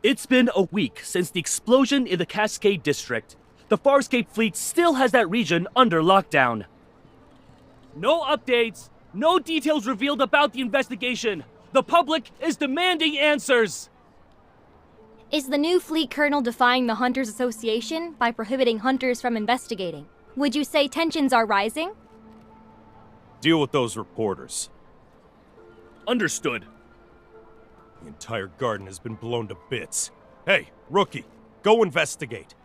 It's been a week since the explosion in the Cascade District. The Farscape fleet still has that region under lockdown. No updates, no details revealed about the investigation. The public is demanding answers. Is the new fleet colonel defying the Hunters Association by prohibiting hunters from investigating? Would you say tensions are rising? Deal with those reporters. Understood. The entire garden has been blown to bits. Hey, rookie, go investigate.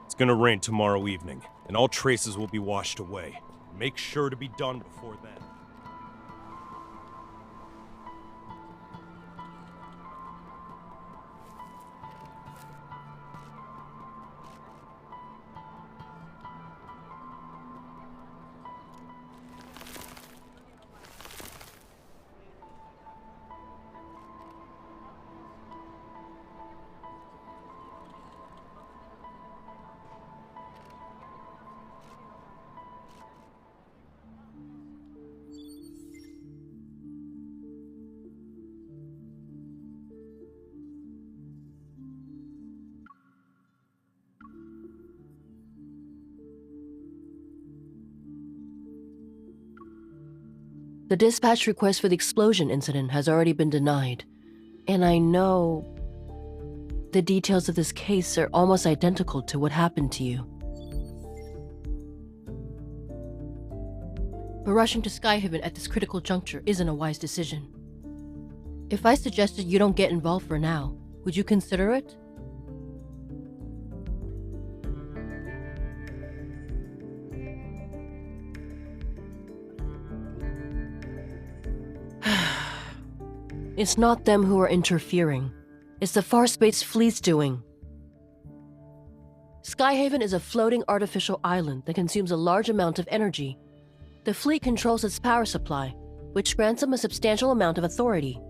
It's gonna rain tomorrow evening, and all traces will be washed away. Make sure to be done before then. The dispatch request for the explosion incident has already been denied, and I know the details of this case are almost identical to what happened to you. But rushing to Skyhaven at this critical juncture isn't a wise decision. If I suggested you don't get involved for now, would you consider it? It's not them who are interfering. It's the Farspace fleet's doing. Skyhaven is a floating artificial island that consumes a large amount of energy. The fleet controls its power supply, which grants them a substantial amount of authority.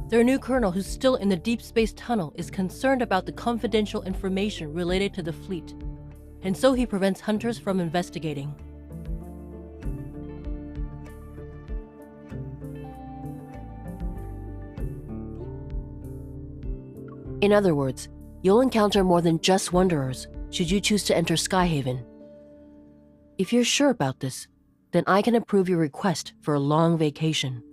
Their new colonel, who's still in the Deepspace tunnel, is concerned about the confidential information related to the fleet, and so he prevents hunters from investigating. In other words, you'll encounter more than just Wanderers should you choose to enter Skyhaven. If you're sure about this, then I can approve your request for a long vacation.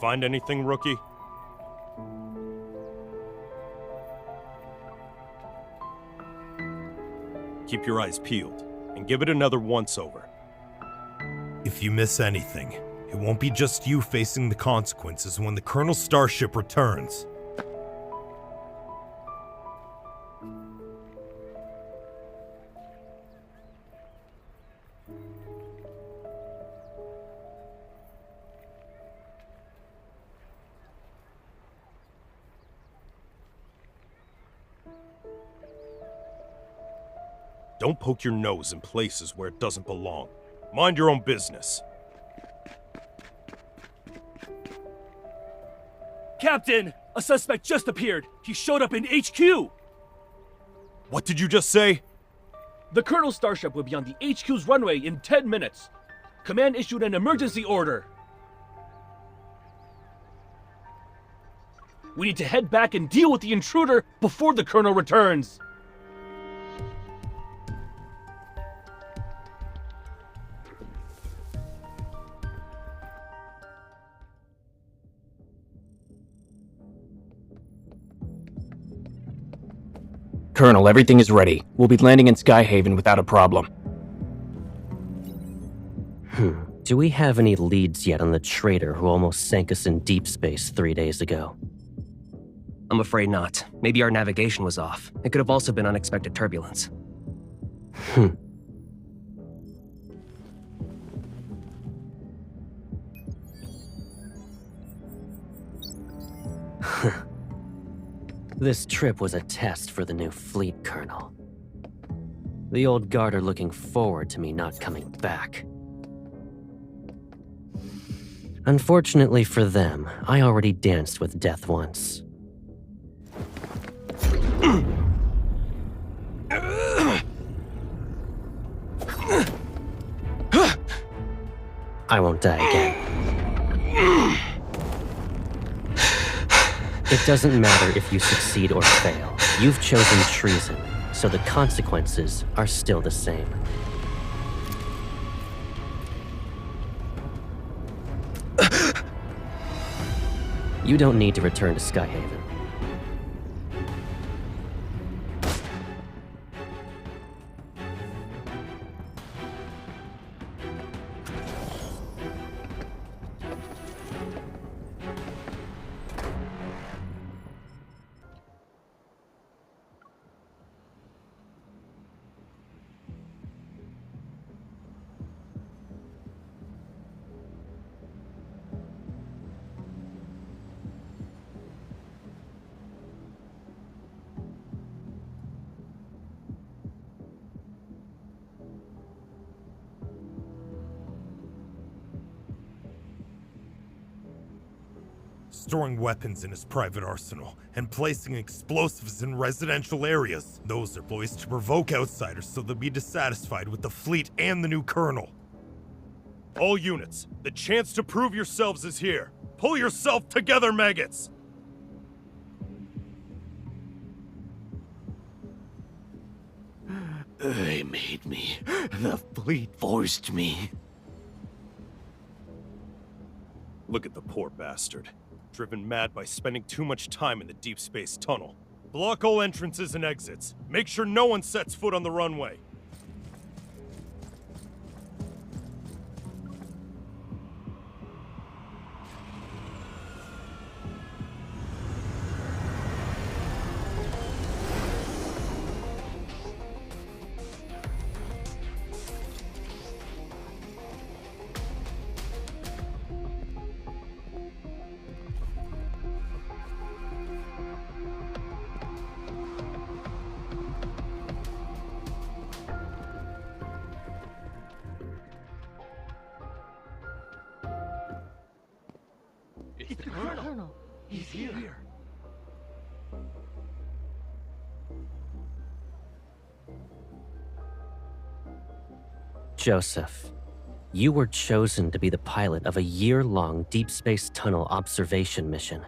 Find anything, rookie? Keep your eyes peeled, and give it another once-over. If you miss anything, it won't be just you facing the consequences when the Colonel's starship returns. Don't poke your nose in places where it doesn't belong. Mind your own business. Captain, a suspect just appeared. He showed up in HQ. What did you just say? The Colonel's starship will be on the HQ's runway in 10 minutes. Command issued an emergency order. We need to head back and deal with the intruder before the Colonel returns. Colonel, everything is ready. We'll be landing in Skyhaven without a problem. Do we have any leads yet on the traitor who almost sank us in deep space 3 days ago? I'm afraid not. Maybe our navigation was off. It could have also been unexpected turbulence. This trip was a test for the new fleet, Colonel. The old guard are looking forward to me not coming back. Unfortunately for them, I already danced with death once. I won't die again. It doesn't matter if you succeed or fail. You've chosen treason, so the consequences are still the same. You don't need to return to Skyhaven. Storing weapons in his private arsenal and placing explosives in residential areas. Those are ploys to provoke outsiders so they'll be dissatisfied with the fleet and the new colonel. All units, the chance to prove yourselves is here. Pull yourself together, maggots! They made me. The fleet forced me. Look at the poor bastard. Driven mad by spending too much time in the deep space tunnel. Block all entrances and exits. Make sure no one sets foot on the runway. It's the Colonel. He's here. Joseph, you were chosen to be the pilot of a year-long deep space tunnel observation mission.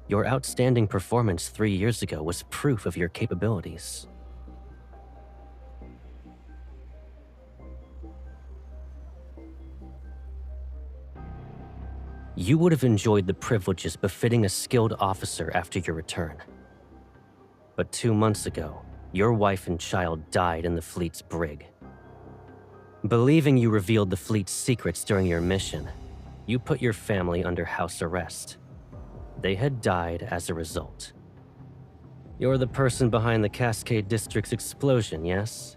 Your outstanding performance 3 years ago was proof of your capabilities. You would have enjoyed the privileges befitting a skilled officer after your return. But 2 months ago, your wife and child died in the fleet's brig. Believing you revealed the fleet's secrets during your mission, you put your family under house arrest. They had died as a result. You're the person behind the Cascade District's explosion, yes?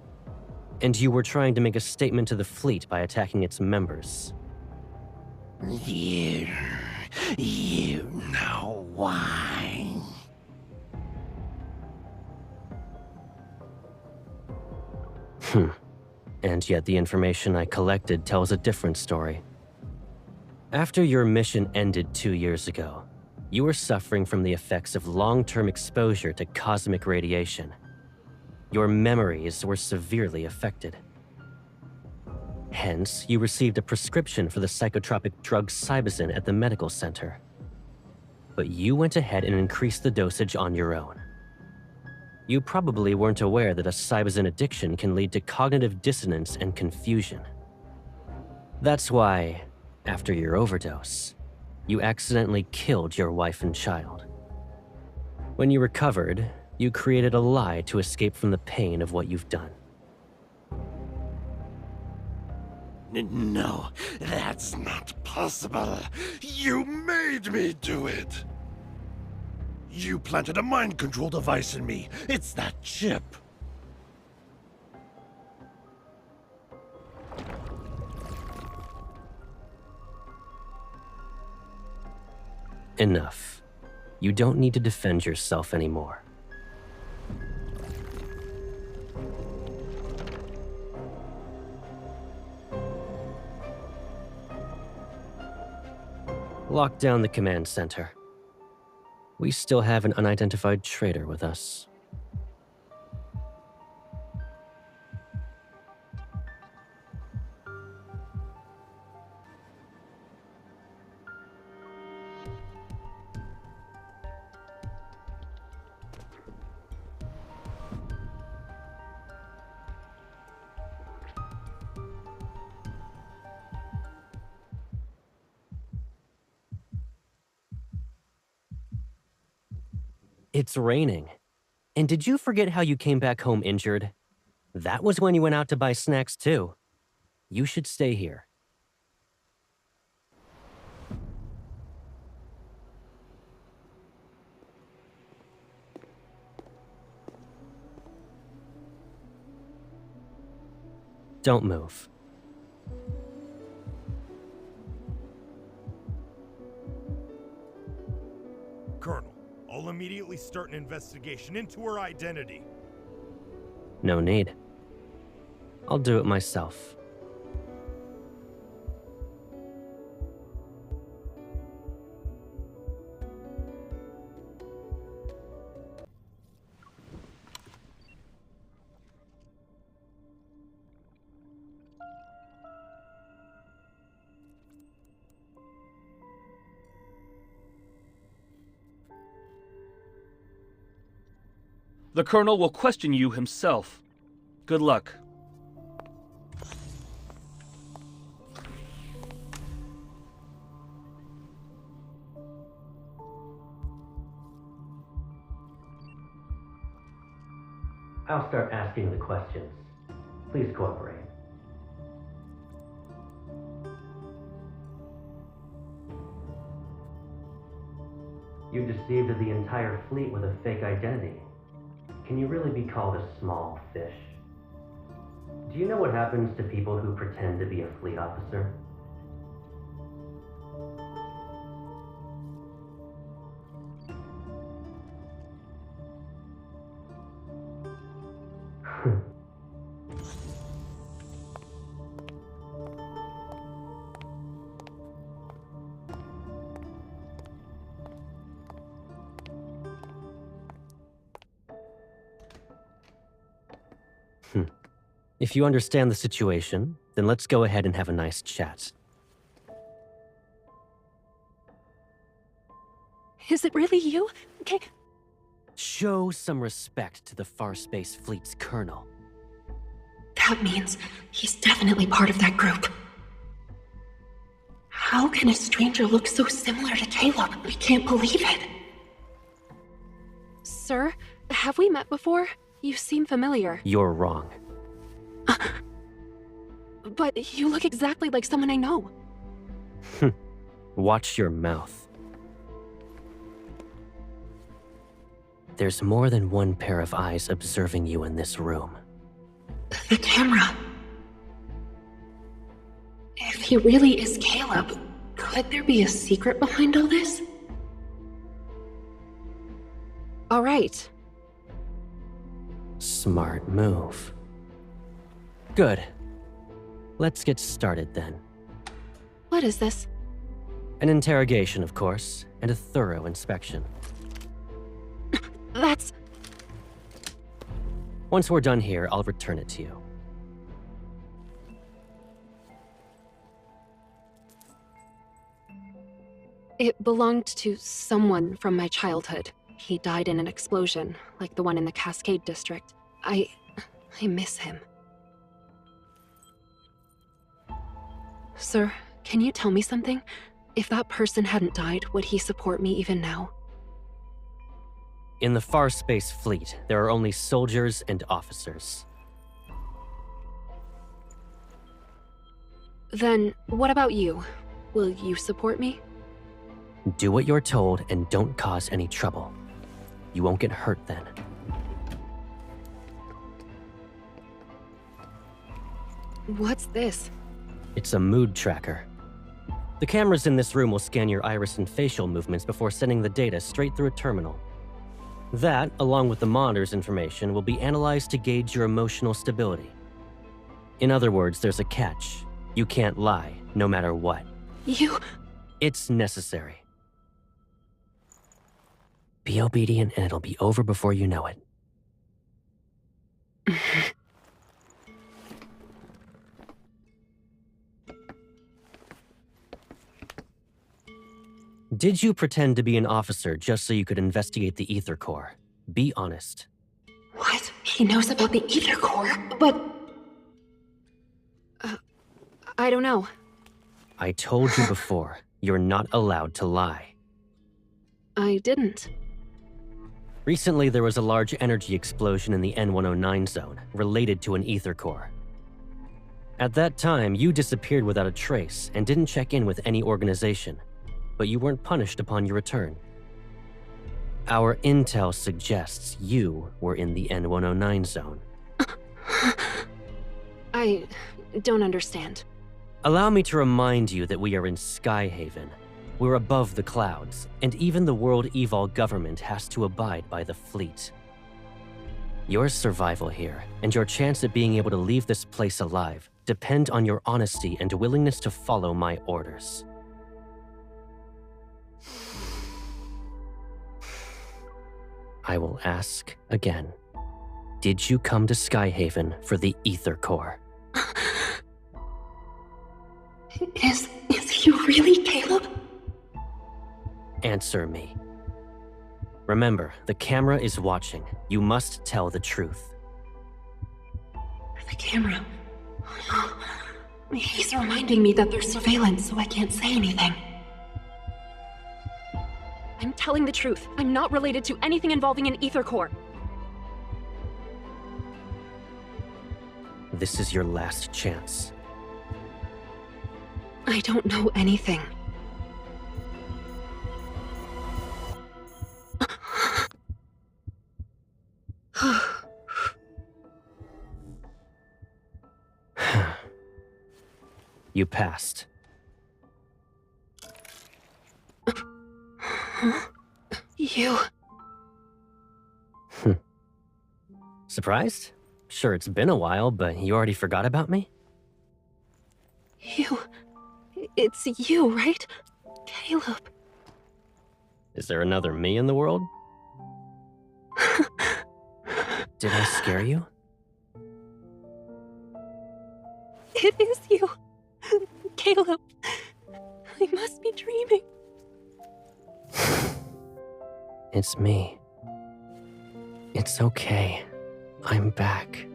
And you were trying to make a statement to the fleet by attacking its members. You know why. And yet the information I collected tells a different story. After your mission ended 2 years ago, you were suffering from the effects of long-term exposure to cosmic radiation. Your memories were severely affected. Hence, you received a prescription for the psychotropic drug Cybazin at the medical center. But you went ahead and increased the dosage on your own. You probably weren't aware that a Cybazin addiction can lead to cognitive dissonance and confusion. That's why, after your overdose, you accidentally killed your wife and child. When you recovered, You created a lie to escape from the pain of what you've done. No, that's not possible. You made me do it. You planted a mind control device in me. It's that chip. Enough. You don't need to defend yourself anymore. Lock down the command center. We still have an unidentified traitor with us. It's raining. And did you forget how you came back home injured? That was when you went out to buy snacks too. You should stay here. Don't move. Colonel, I'll immediately start an investigation into her identity. No need. I'll do it myself. The Colonel will question you himself. Good luck. I'll start asking the questions. Please cooperate. You deceived the entire fleet with a fake identity. Can you really be called a small fish? Do you know what happens to people who pretend to be a fleet officer? If you understand the situation, then let's go ahead and have a nice chat. Is it really you? Okay. Show some respect to the Farspace Fleet's colonel. That means he's definitely part of that group. How can a stranger look so similar to Caleb? I can't believe it. Sir, have we met before? You seem familiar. You're wrong. But you look exactly like someone I know. Watch your mouth. There's more than one pair of eyes observing you in this room. The camera. If he really is Caleb, could there be a secret behind all this? All right. Smart move. Good. Let's get started then. What is this? An interrogation, of course, and a thorough inspection. That's... Once we're done here, I'll return it to you. It belonged to someone from my childhood. He died in an explosion, like the one in the Cascade District. I miss him. Sir, can you tell me something? If that person hadn't died, would he support me even now? In the Far Space Fleet, there are only soldiers and officers. Then, what about you? Will you support me? Do what you're told and don't cause any trouble. You won't get hurt then. What's this? It's a mood tracker. The cameras in this room will scan your iris and facial movements before sending the data straight through a terminal. That, along with the monitor's information, will be analyzed to gauge your emotional stability. In other words, there's a catch. You can't lie, no matter what. You... It's necessary. Be obedient and it'll be over before you know it. Did you pretend to be an officer just so you could investigate the Ether Core? Be honest. What? He knows about the Ether Core, but... I don't know. I told you before, you're not allowed to lie. I didn't. Recently, there was a large energy explosion in the N109 zone, related to an Ether Core. At that time, you disappeared without a trace and didn't check in with any organization, but you weren't punished upon your return. Our intel suggests you were in the N109 zone. I don't understand. Allow me to remind you that we are in Skyhaven. We're above the clouds, and even the World Evol government has to abide by the fleet. Your survival here, and your chance at being able to leave this place alive, depend on your honesty and willingness to follow my orders. I will ask again. Did you come to Skyhaven for the Ether Core? Is he really Caleb? Answer me. Remember, the camera is watching. You must tell the truth. The camera. He's reminding me that there's surveillance, so I can't say anything. I'm telling the truth. I'm not related to anything involving an Ether Core. This is your last chance. I don't know anything. You passed. You... Surprised? Sure, it's been a while, but you already forgot about me? You... It's you, right? Caleb. Is there another me in the world? Did I scare you? It is you. Caleb. I must be dreaming. It's me. It's okay. I'm back.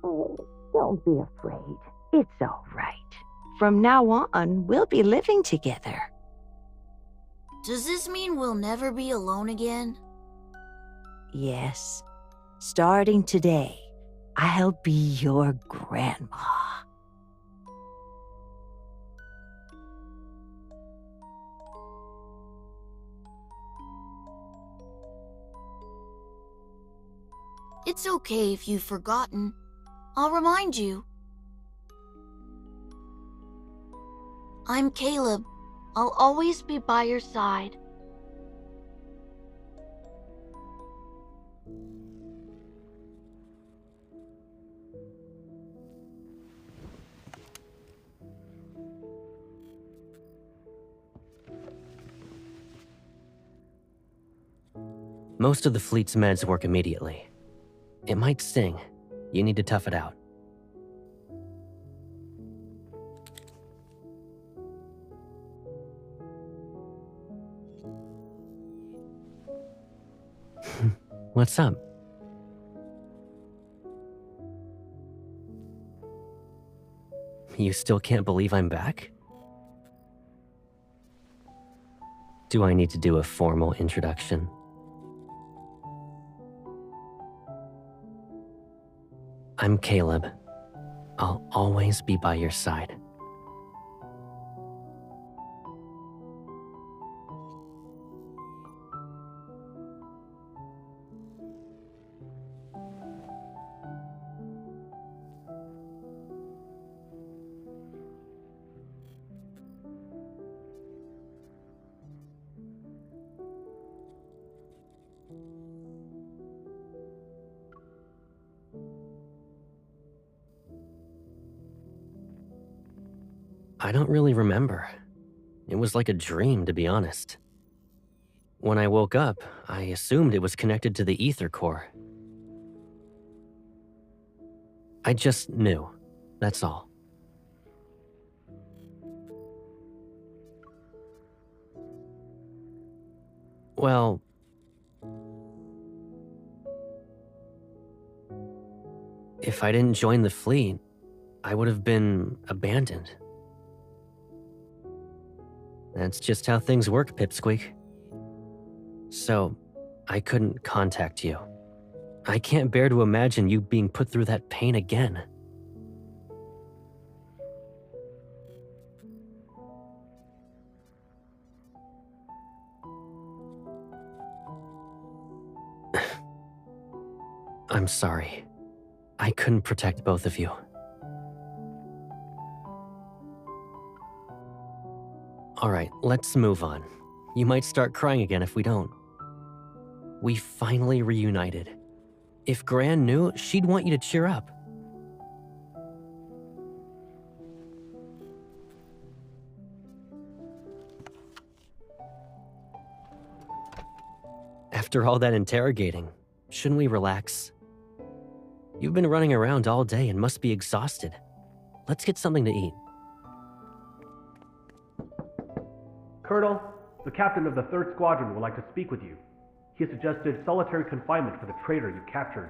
Oh, don't be afraid. It's all right. From now on, we'll be living together. Does this mean we'll never be alone again? Yes. Starting today, I'll be your grandma. It's okay if you've forgotten. I'll remind you. I'm Caleb. I'll always be by your side. Most of the fleet's meds work immediately. It might sting. You need to tough it out. What's up? You still can't believe I'm back? Do I need to do a formal introduction? I'm Caleb. I'll always be by your side. I don't really remember. It was like a dream, to be honest. When I woke up, I assumed it was connected to the ether core. I just knew. That's all. Well, if I didn't join the fleet, I would have been abandoned. That's just how things work, Pipsqueak. So, I couldn't contact you. I can't bear to imagine you being put through that pain again. I'm sorry. I couldn't protect both of you. Alright, let's move on. You might start crying again if we don't. We finally reunited. If Gran knew, she'd want you to cheer up. After all that interrogating, shouldn't we relax? You've been running around all day and must be exhausted. Let's get something to eat. Colonel, the captain of the 3rd Squadron would like to speak with you. He suggested solitary confinement for the traitor you captured.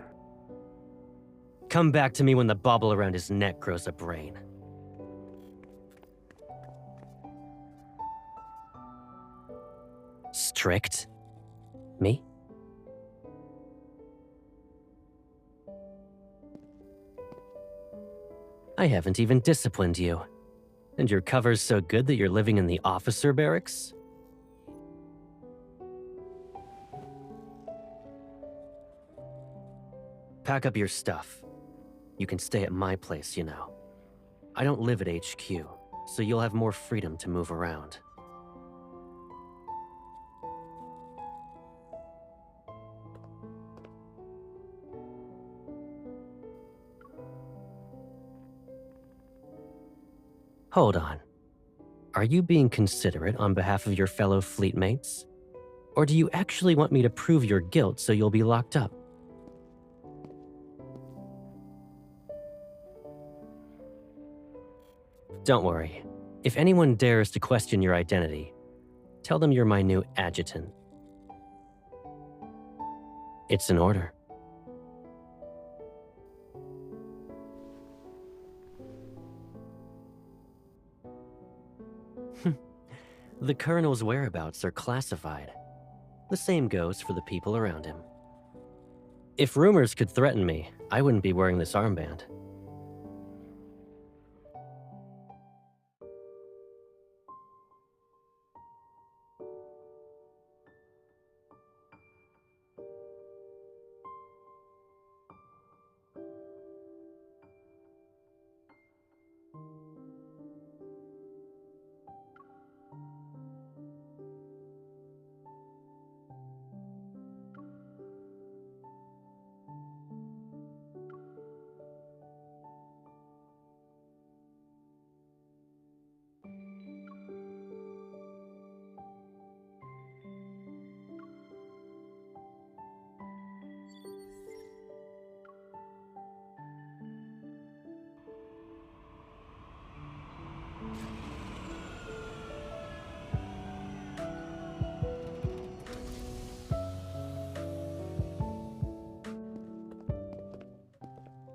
Come back to me when the bauble around his neck grows a brain. Strict? Me? I haven't even disciplined you. And your cover's so good that you're living in the officer barracks? Pack up your stuff. You can stay at my place, you know. I don't live at HQ, so you'll have more freedom to move around. Hold on. Are you being considerate on behalf of your fellow fleet mates? Or do you actually want me to prove your guilt so you'll be locked up? Don't worry. If anyone dares to question your identity, tell them you're my new adjutant. It's an order. The Colonel's whereabouts are classified. The same goes for the people around him. If rumors could threaten me, I wouldn't be wearing this armband.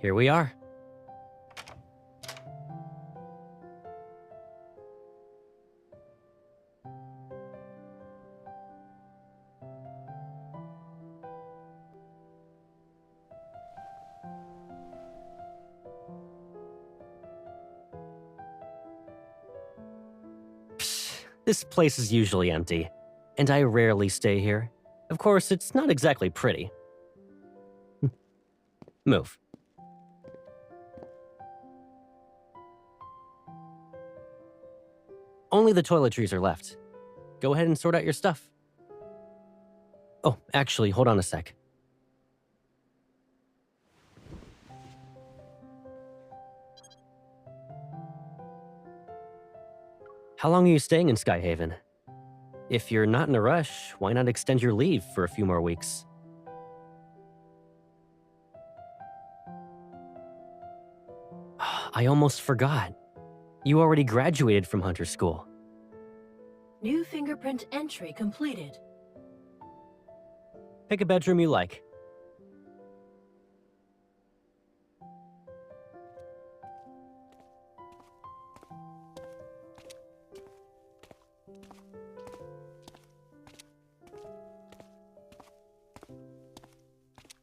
Here we are. This place is usually empty, and I rarely stay here. Of course, it's not exactly pretty. Move. Only the toiletries are left. Go ahead and sort out your stuff. Oh, actually, hold on a sec. How long are you staying in Skyhaven? If you're not in a rush, why not extend your leave for a few more weeks? I almost forgot. You already graduated from Hunter School. New fingerprint entry completed. Pick a bedroom you like.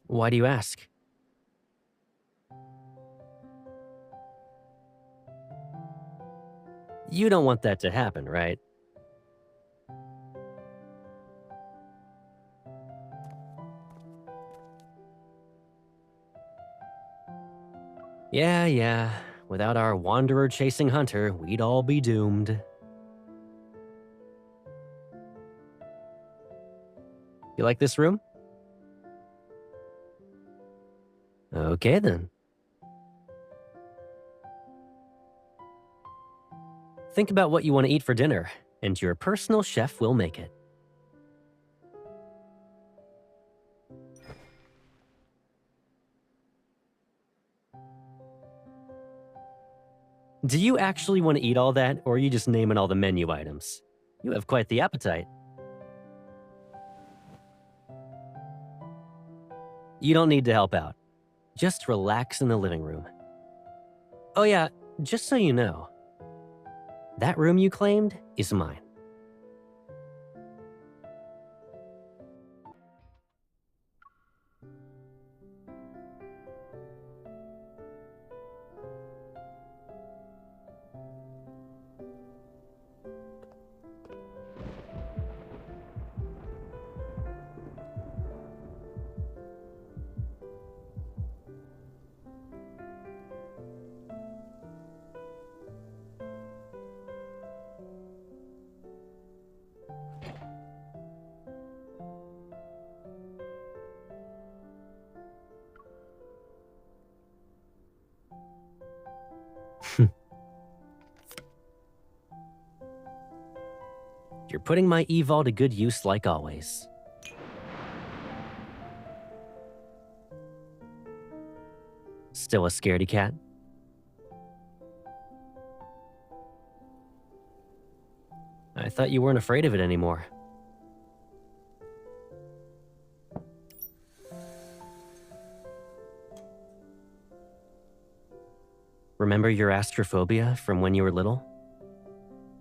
Why do you ask? You don't want that to happen, right? Yeah. Without our wanderer chasing Hunter, we'd all be doomed. You like this room? Okay, then. Think about what you want to eat for dinner, and your personal chef will make it. Do you actually want to eat all that, or are you just naming all the menu items? You have quite the appetite. You don't need to help out. Just relax in the living room. Oh yeah, just so you know, that room you claimed is mine. You're putting my evol to good use like always. Still a scaredy cat? I thought you weren't afraid of it anymore. Remember your astrophobia from when you were little?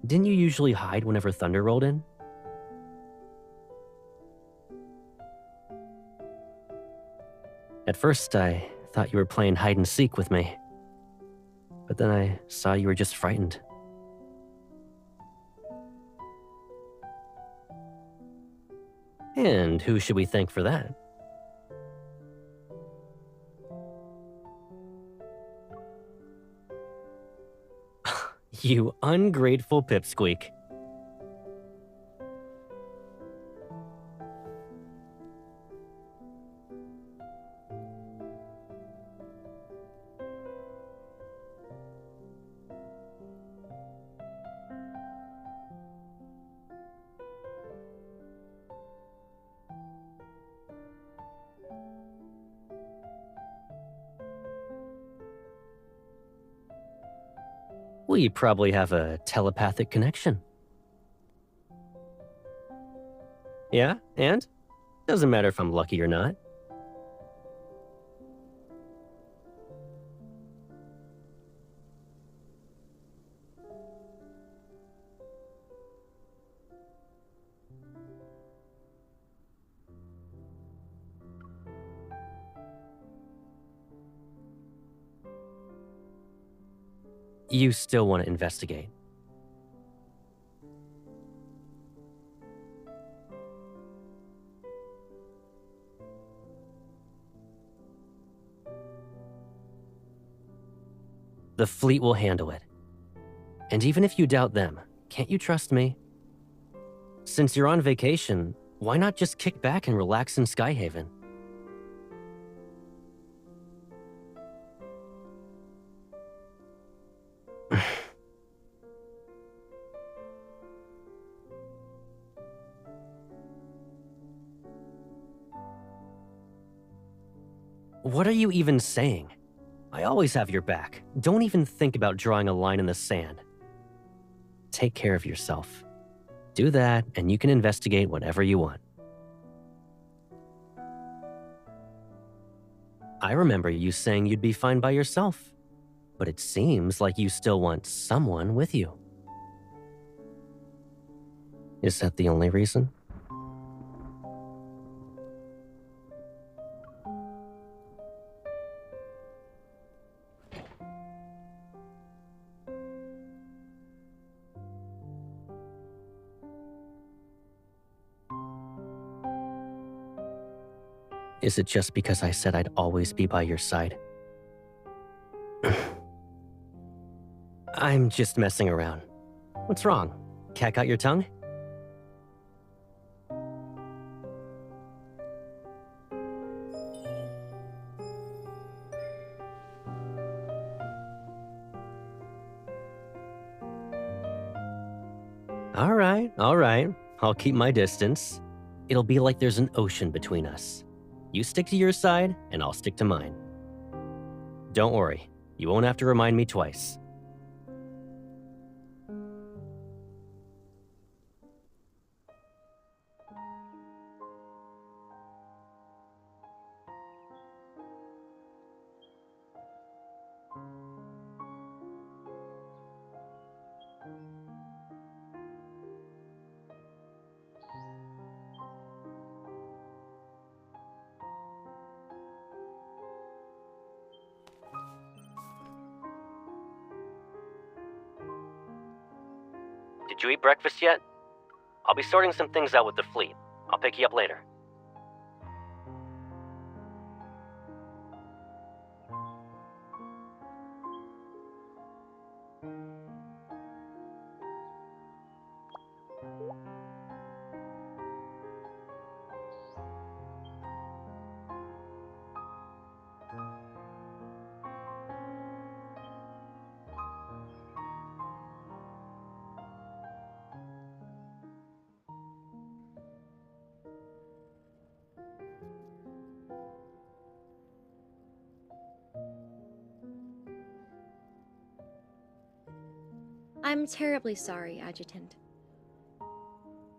Didn't you usually hide whenever thunder rolled in? At first, I thought you were playing hide and seek with me. But then I saw you were just frightened. And who should we thank for that? You ungrateful pipsqueak. We probably have a telepathic connection. Yeah, and? Doesn't matter if I'm lucky or not. You still want to investigate. The fleet will handle it. And even if you doubt them, can't you trust me? Since you're on vacation, why not just kick back and relax in Skyhaven? What are you even saying? I always have your back. Don't even think about drawing a line in the sand. Take care of yourself. Do that, and you can investigate whatever you want. I remember you saying you'd be fine by yourself, but it seems like you still want someone with you. Is that the only reason? Is it just because I said I'd always be by your side? I'm just messing around. What's wrong? Cat got your tongue? All right. I'll keep my distance. It'll be like there's an ocean between us. You stick to your side, and I'll stick to mine. Don't worry, you won't have to remind me twice. Did you eat breakfast yet? I'll be sorting some things out with the fleet. I'll pick you up later. I'm terribly sorry, Adjutant.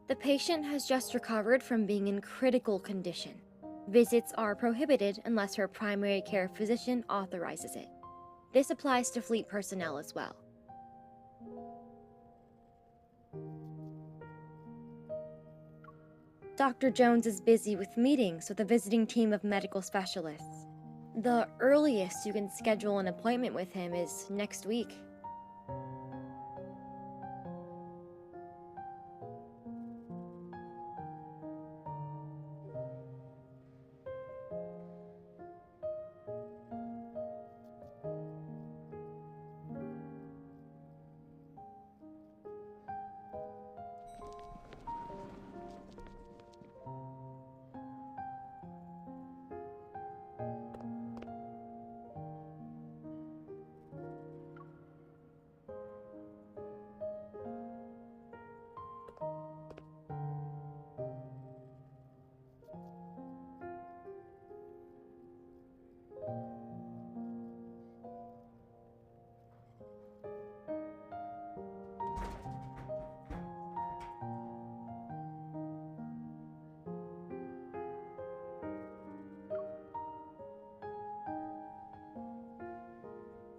The patient has just recovered from being in critical condition. Visits are prohibited unless her primary care physician authorizes it. This applies to fleet personnel as well. Dr. Jones is busy with meetings with a visiting team of medical specialists. The earliest you can schedule an appointment with him is next week.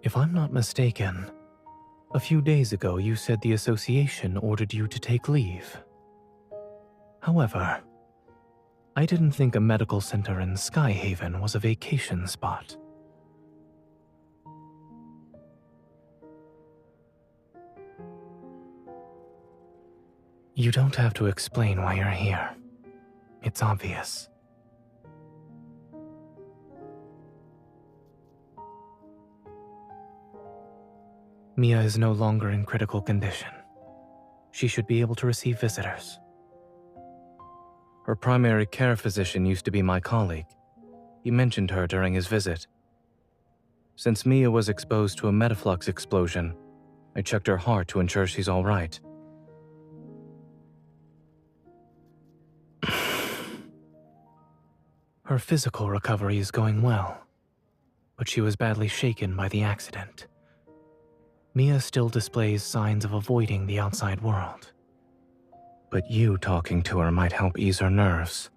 If I'm not mistaken, a few days ago you said the association ordered you to take leave. However, I didn't think a medical center in Skyhaven was a vacation spot. You don't have to explain why you're here. It's obvious. Mia is no longer in critical condition. She should be able to receive visitors. Her primary care physician used to be my colleague. He mentioned her during his visit. Since Mia was exposed to a metaflux explosion, I checked her heart to ensure she's all right. Her physical recovery is going well, but she was badly shaken by the accident. Mia still displays signs of avoiding the outside world. But you talking to her might help ease her nerves.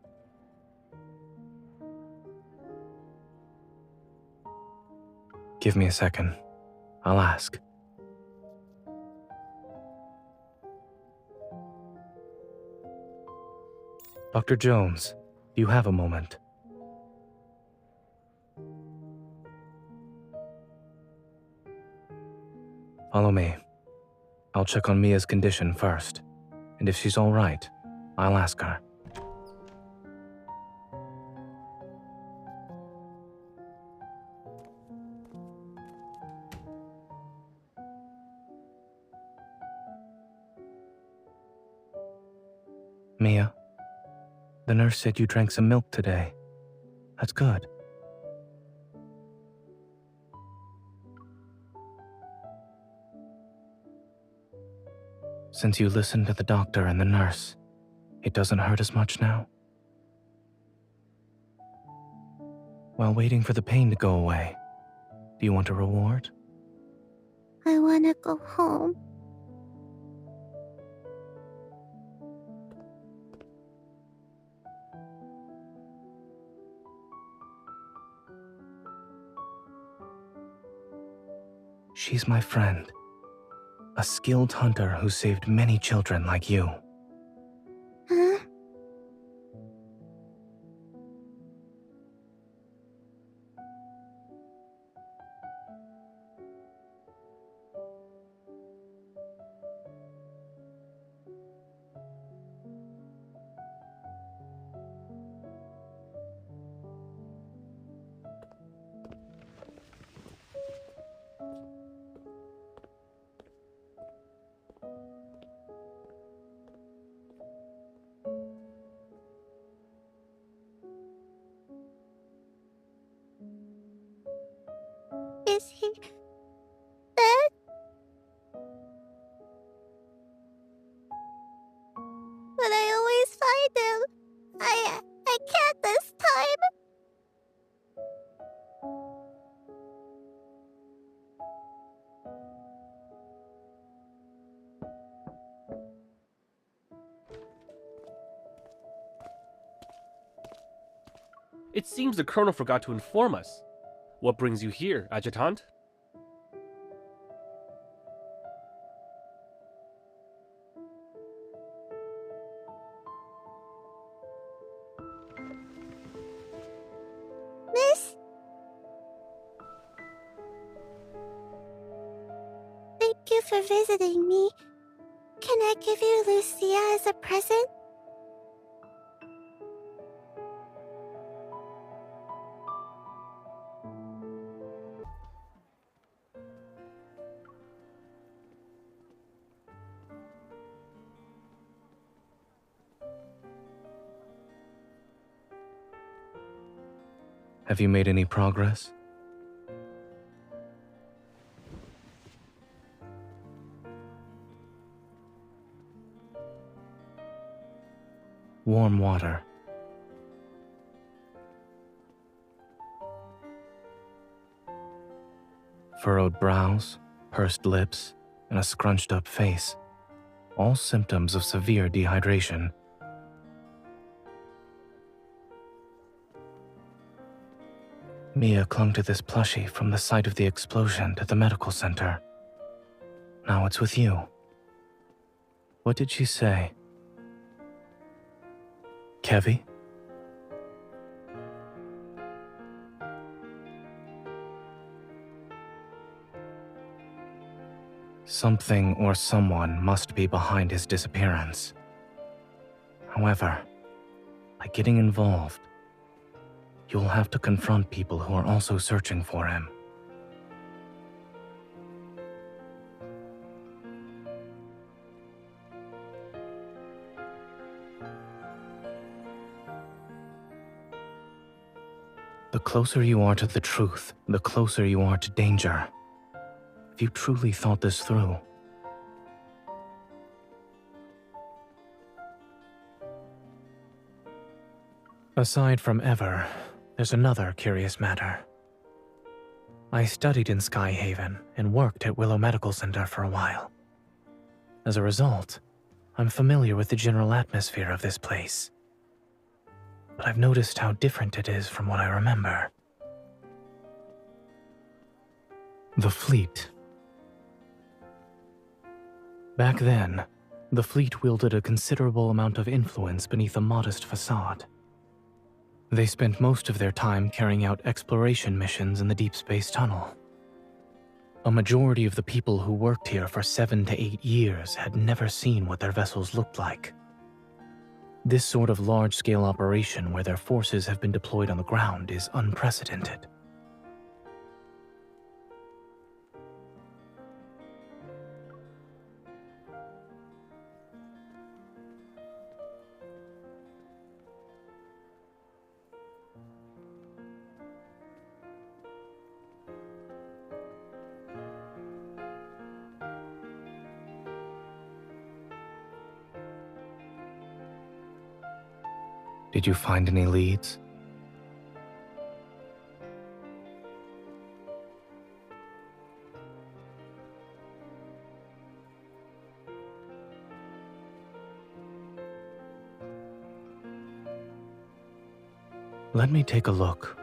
Give me a second. I'll ask. Dr. Jones, do you have a moment? Follow me. I'll check on Mia's condition first, and if she's all right, I'll ask her. Mia, the nurse said you drank some milk today. That's good. Since you listened to the doctor and the nurse, it doesn't hurt as much now? While waiting for the pain to go away, do you want a reward? I want to go home. She's my friend. A skilled hunter who saved many children like you. Huh? Is he dead? But I always find him. I can't this time. It seems the Colonel forgot to inform us. What brings you here, Adjutant? Miss? Thank you for visiting me. Can I give you Lucia as a present? Have you made any progress? Warm water. Furrowed brows, pursed lips, and a scrunched up face. All symptoms of severe dehydration. Mia clung to this plushie from the site of the explosion to the medical center. Now it's with you. What did she say? Kevi? Something or someone must be behind his disappearance. However, by getting involved, you'll have to confront people who are also searching for him. The closer you are to the truth, the closer you are to danger. If you truly thought this through. Aside from Ever, there's another curious matter. I studied in Skyhaven and worked at Willow Medical Center for a while. As a result, I'm familiar with the general atmosphere of this place. But I've noticed how different it is from what I remember. The fleet. Back then, the fleet wielded a considerable amount of influence beneath a modest facade. They spent most of their time carrying out exploration missions in the Deepspace tunnel. A majority of the people who worked here for 7 to 8 years had never seen what their vessels looked like. This sort of large-scale operation where their forces have been deployed on the ground is unprecedented. Did you find any leads? Let me take a look.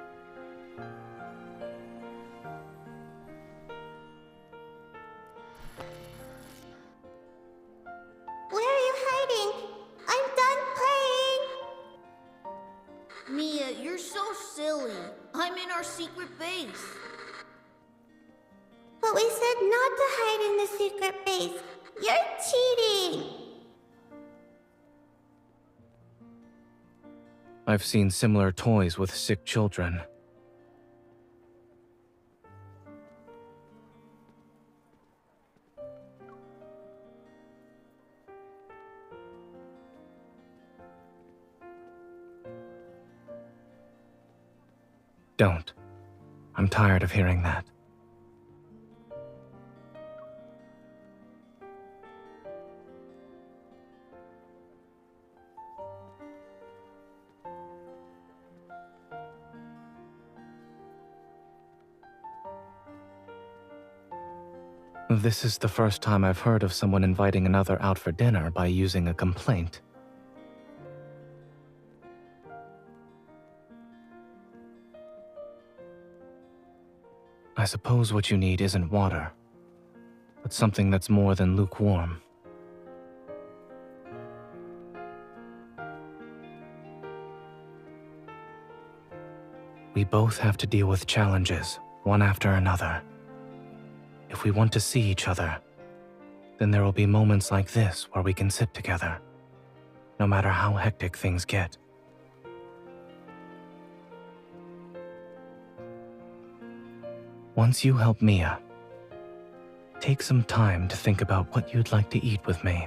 Where are you hiding? I'm done playing! Mia, you're so silly. I'm in our secret base. But we said not to hide in the secret base. You're cheating! I've seen similar toys with sick children. Don't. I'm tired of hearing that. This is the first time I've heard of someone inviting another out for dinner by using a complaint. I suppose what you need isn't water, but something that's more than lukewarm. We both have to deal with challenges, one after another. If we want to see each other, then there will be moments like this where we can sit together, no matter how hectic things get. Once you help Mia, take some time to think about what you'd like to eat with me.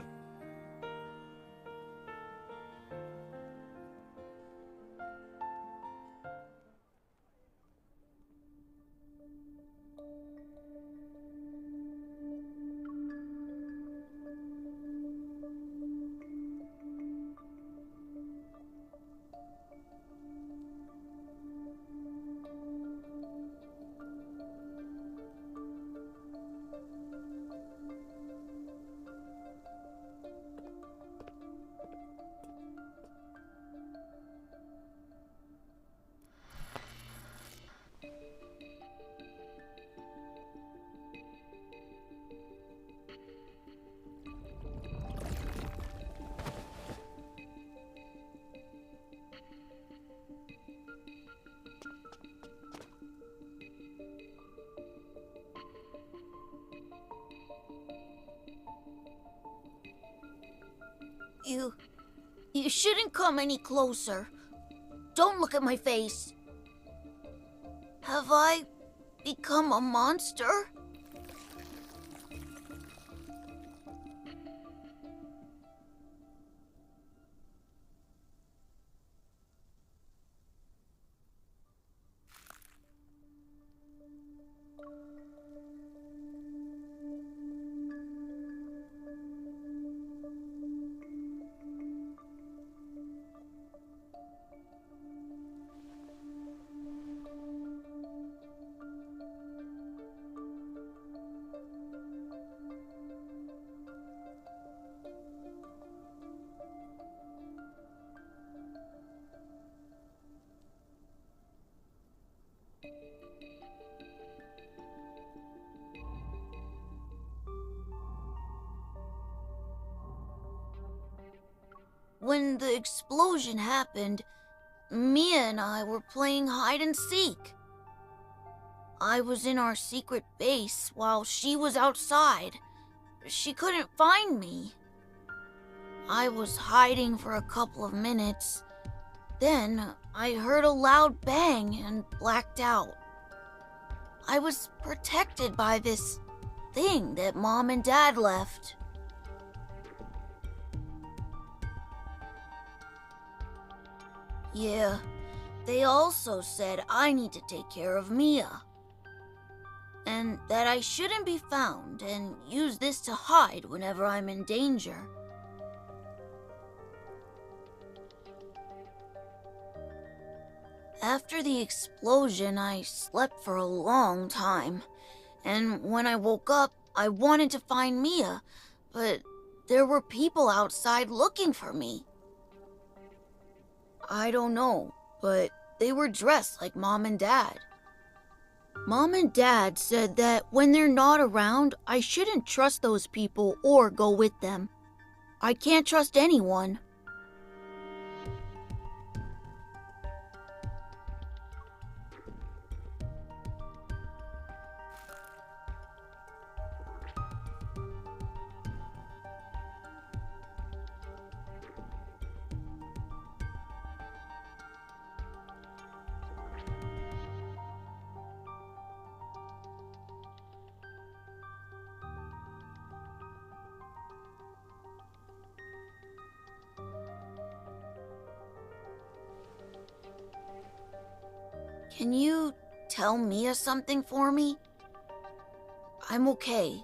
You shouldn't come any closer. Don't look at my face. Have I become a monster? when the explosion happened, Mia and I were playing hide and seek. I was in our secret base while she was outside. She couldn't find me. I was hiding for a couple of minutes. Then I heard a loud bang and blacked out. I was protected by this thing that Mom and Dad left. Yeah, they also said I need to take care of Mia. And that I shouldn't be found and use this to hide whenever I'm in danger. After the explosion, I slept for a long time. And when I woke up, I wanted to find Mia, but there were people outside looking for me. I don't know, but they were dressed like Mom and Dad. Mom and Dad said that when they're not around, I shouldn't trust those people or go with them. I can't trust anyone. Can you tell Mia something for me? I'm okay.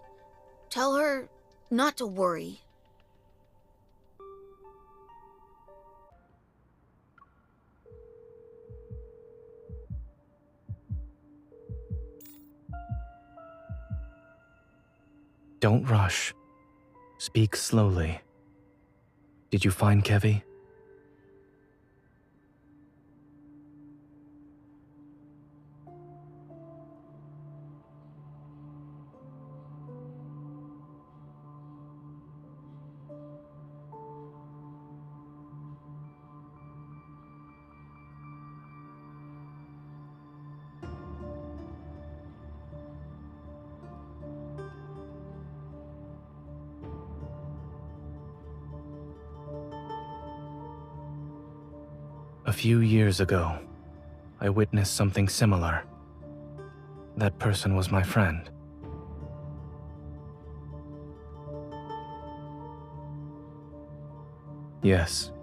Tell her not to worry. Don't rush. Speak slowly. Did you find Kevi? A few years ago, I witnessed something similar. That person was my friend. Yes.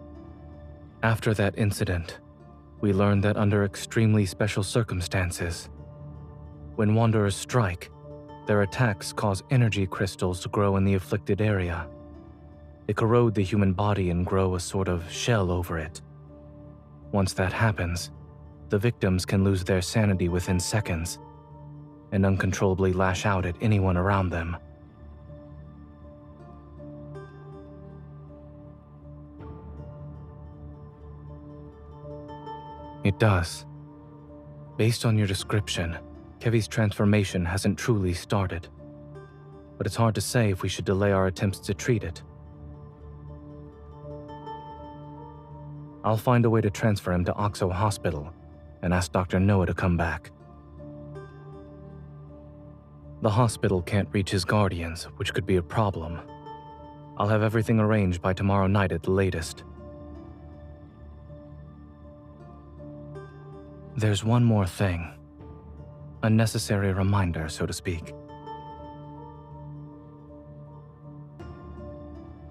After that incident, we learned that under extremely special circumstances, when Wanderers strike, their attacks cause energy crystals to grow in the afflicted area. They corrode the human body and grow a sort of shell over it. Once that happens, the victims can lose their sanity within seconds and uncontrollably lash out at anyone around them. It does. Based on your description, Kevi's transformation hasn't truly started. But it's hard to say if we should delay our attempts to treat it. I'll find a way to transfer him to Oxo Hospital and ask Dr. Noah to come back. The hospital can't reach his guardians, which could be a problem. I'll have everything arranged by tomorrow night at the latest. There's one more thing. A necessary reminder, so to speak.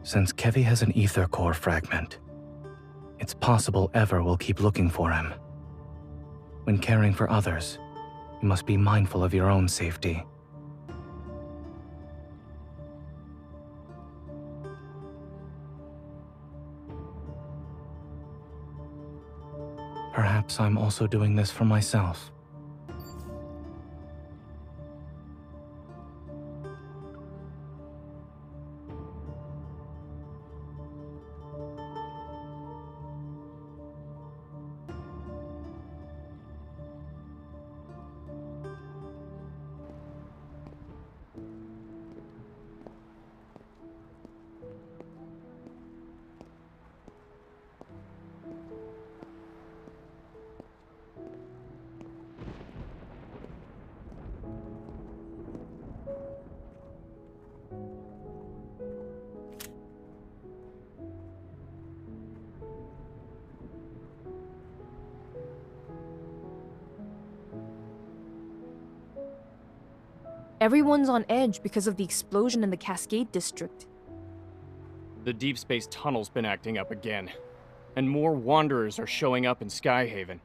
Since Kevi has an ether core fragment, it's possible Ever will keep looking for him. When caring for others, you must be mindful of your own safety. Perhaps I'm also doing this for myself. Everyone's on edge because of the explosion in the Cascade District. The Deepspace tunnel's been acting up again, and more wanderers are showing up in Skyhaven.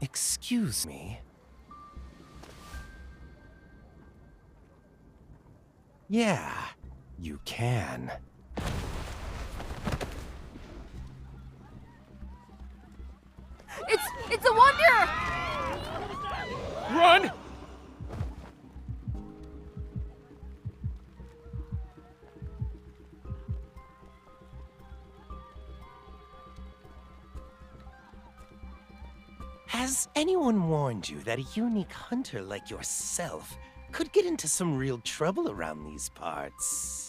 Excuse me? Yeah, you can. It's a wonder! Run! Has anyone warned you that a unique hunter like yourself could get into some real trouble around these parts?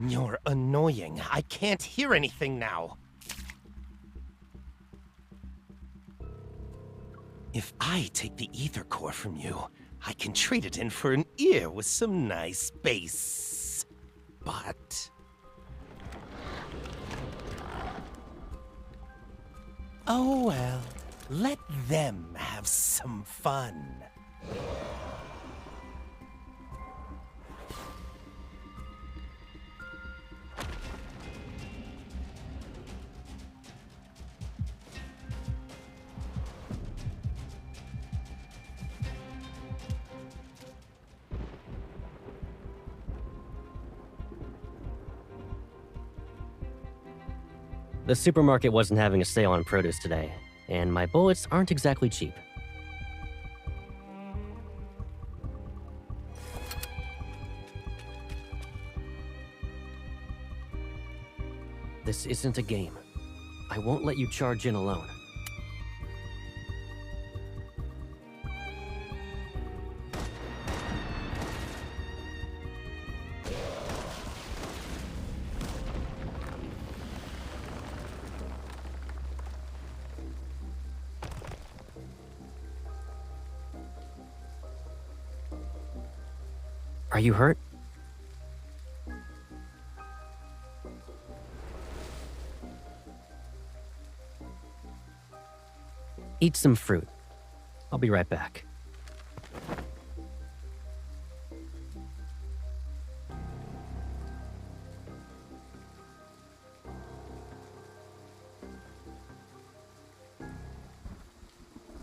You're annoying. I can't hear anything now. If I take the ether core from you, I can trade it in for an ear with some nice bass. But... oh well, let them have some fun. The supermarket wasn't having a sale on produce today, and my bullets aren't exactly cheap. This isn't a game. I won't let you charge in alone. Are you hurt? Eat some fruit. I'll be right back.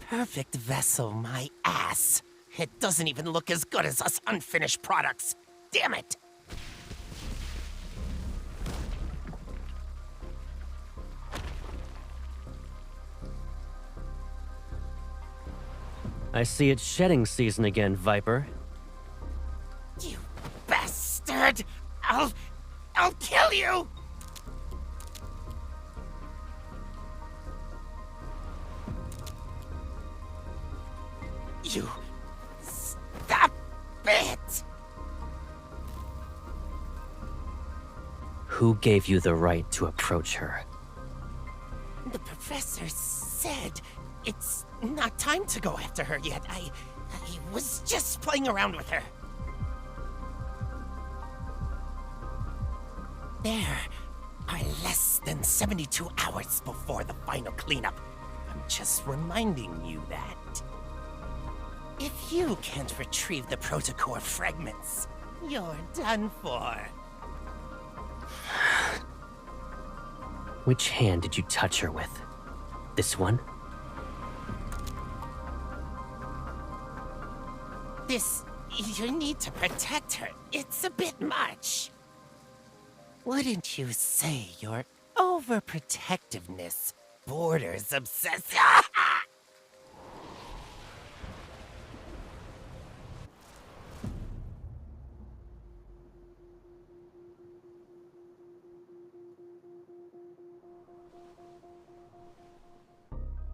Perfect vessel, my ass. It doesn't even look as good as us unfinished products. Damn it! I see it's shedding season again, Viper. You bastard! I'll kill you! You... stop it! Who gave you the right to approach her? The professor said it's not time to go after her yet. I was just playing around with her. There are less than 72 hours before the final cleanup. I'm just reminding you that. If you can't retrieve the protocore fragments, you're done for. Which hand did you touch her with? This one? You need to protect her. It's a bit much. Wouldn't you say your overprotectiveness borders obsessive?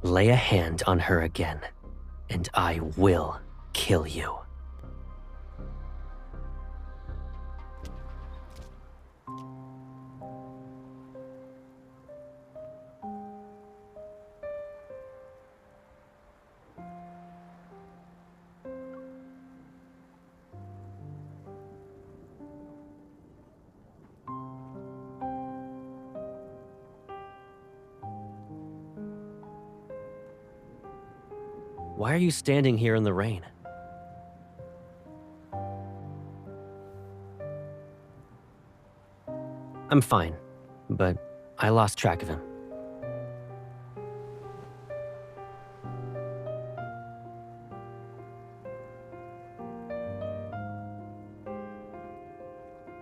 Lay a hand on her again. and I will kill you. Why are you standing here in the rain? I'm fine, but I lost track of him.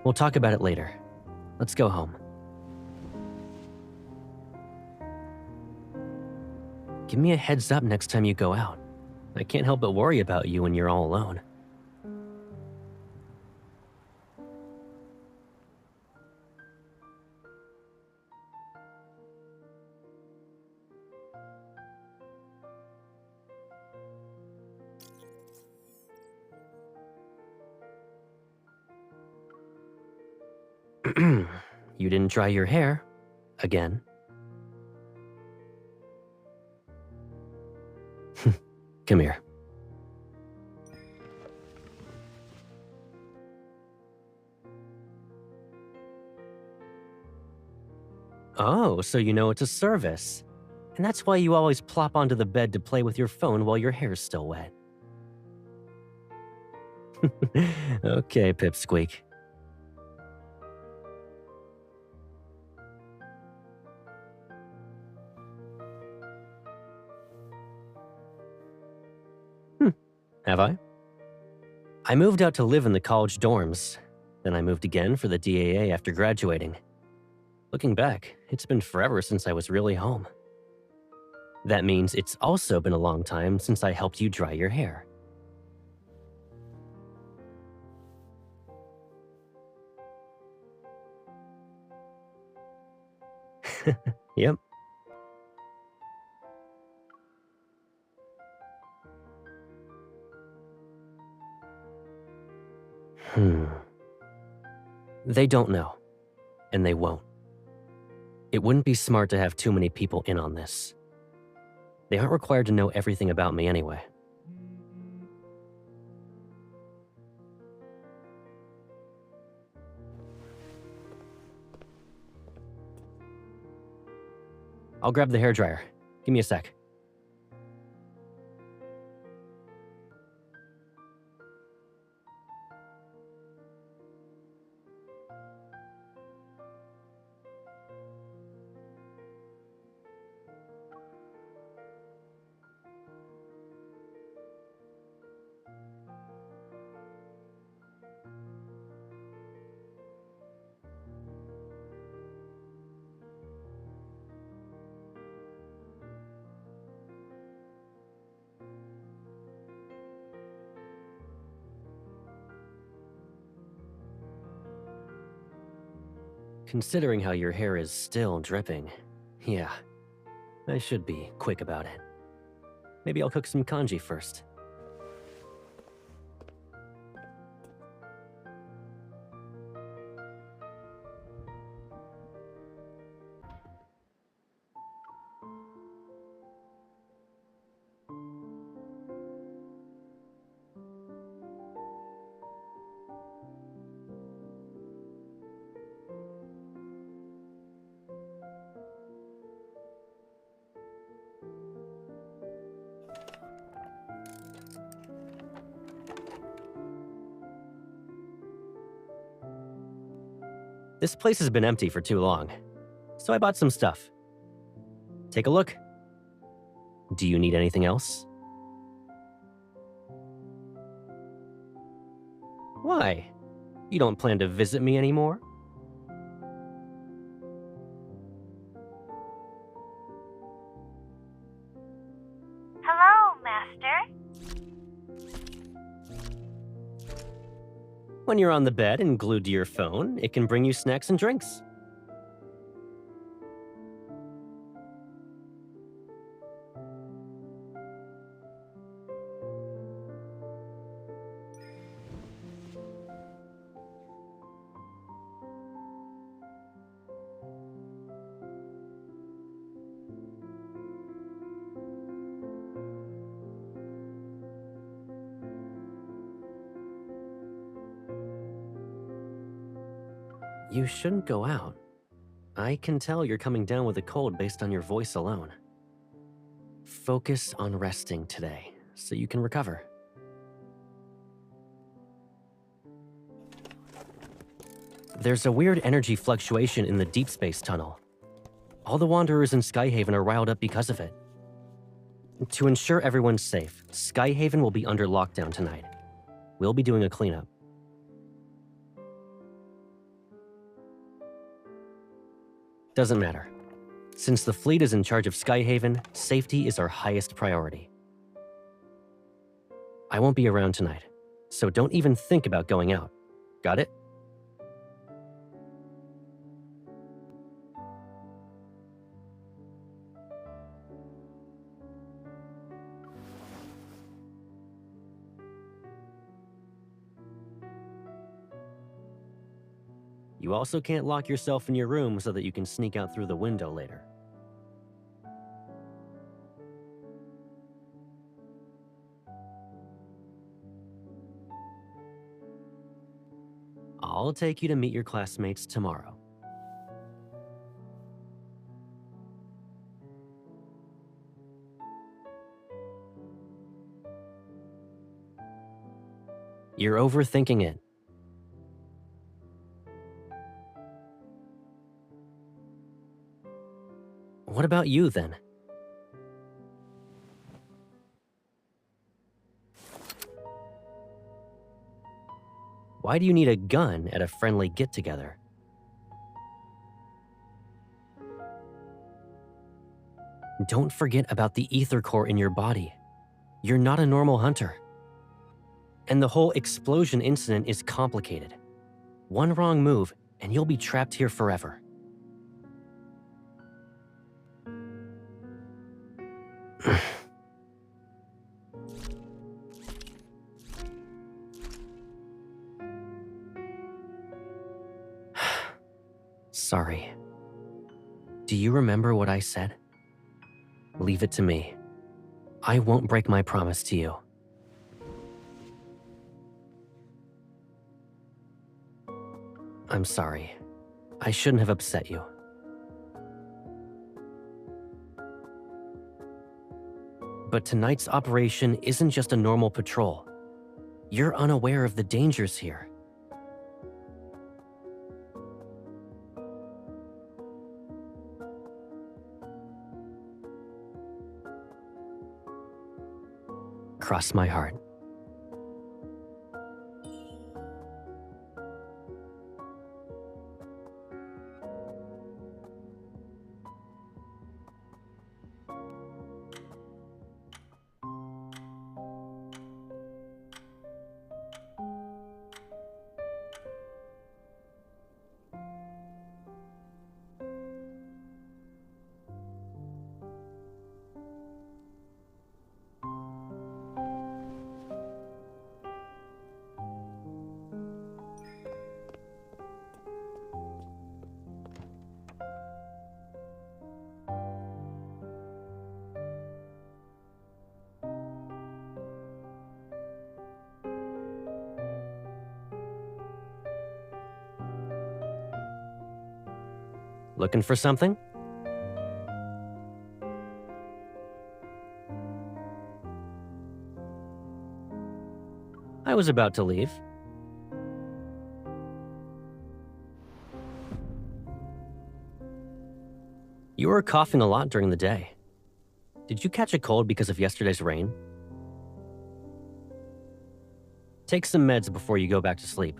We'll talk about it later. Let's go home. Give me a heads up next time you go out. I can't help but worry about you when you're all alone. You didn't dry your hair. Again. Come here. Oh, so you know it's a service. And that's why you always plop onto the bed to play with your phone while your hair's still wet. Okay, Pipsqueak. Have I? I moved out to live in the college dorms. Then I moved again for the DAA after graduating. Looking back, it's been forever since I was really home. That means it's also been a long time since I helped you dry your hair. Yep. They don't know, and they won't. It wouldn't be smart to have too many people in on this. They aren't required to know everything about me anyway. I'll grab the hairdryer. Give me a sec. Considering how your hair is still dripping, yeah, I should be quick about it. Maybe I'll cook some kanji first. This place has been empty for too long, so I bought some stuff. Take a look. Do you need anything else? Why? You don't plan to visit me anymore? Hello, Master. When you're on the bed and glued to your phone, it can bring you snacks and drinks. You shouldn't go out. I can tell you're coming down with a cold based on your voice alone. Focus on resting today, so you can recover. There's a weird energy fluctuation in the Deepspace tunnel. All the Wanderers in Skyhaven are riled up because of it. To ensure everyone's safe, Skyhaven will be under lockdown tonight. We'll be doing a cleanup. Doesn't matter. Since the fleet is in charge of Skyhaven, safety is our highest priority. I won't be around tonight, so don't even think about going out. Got it? You also can't lock yourself in your room so that you can sneak out through the window later. I'll take you to meet your classmates tomorrow. You're overthinking it. What about you, then? Why do you need a gun at a friendly get-together? Don't forget about the ether core in your body. You're not a normal hunter. And the whole explosion incident is complicated. One wrong move, and you'll be trapped here forever. Sorry. Do you remember what I said? Leave it to me. I won't break my promise to you. I'm sorry. I shouldn't have upset you. But tonight's operation isn't just a normal patrol. You're unaware of the dangers here. Cross my heart. Looking for something? I was about to leave. You were coughing a lot during the day. Did you catch a cold because of yesterday's rain? Take some meds before you go back to sleep.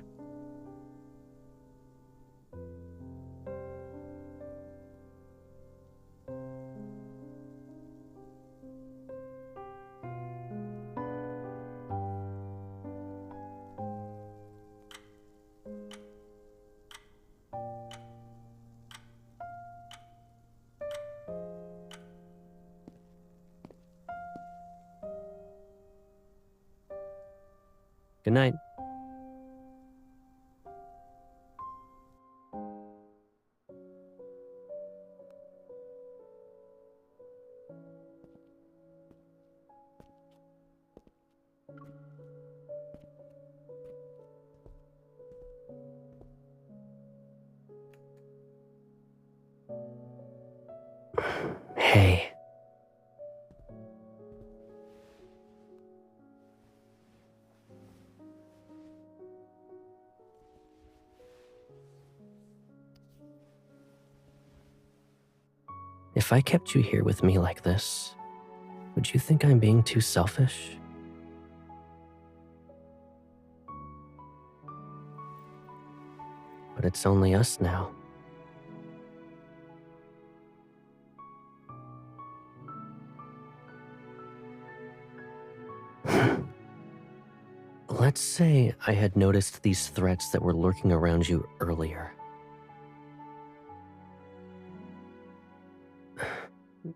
Good night. Hey. If I kept you here with me like this, would you think I'm being too selfish? But it's only us now. Let's say I had noticed these threats that were lurking around you earlier.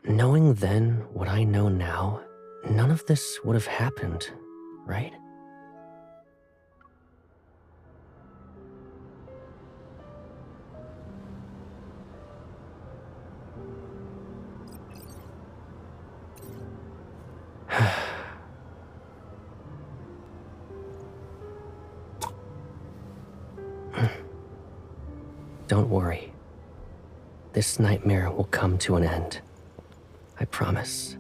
Knowing then what I know now, none of this would have happened, right? Don't worry. This nightmare will come to an end. I promise.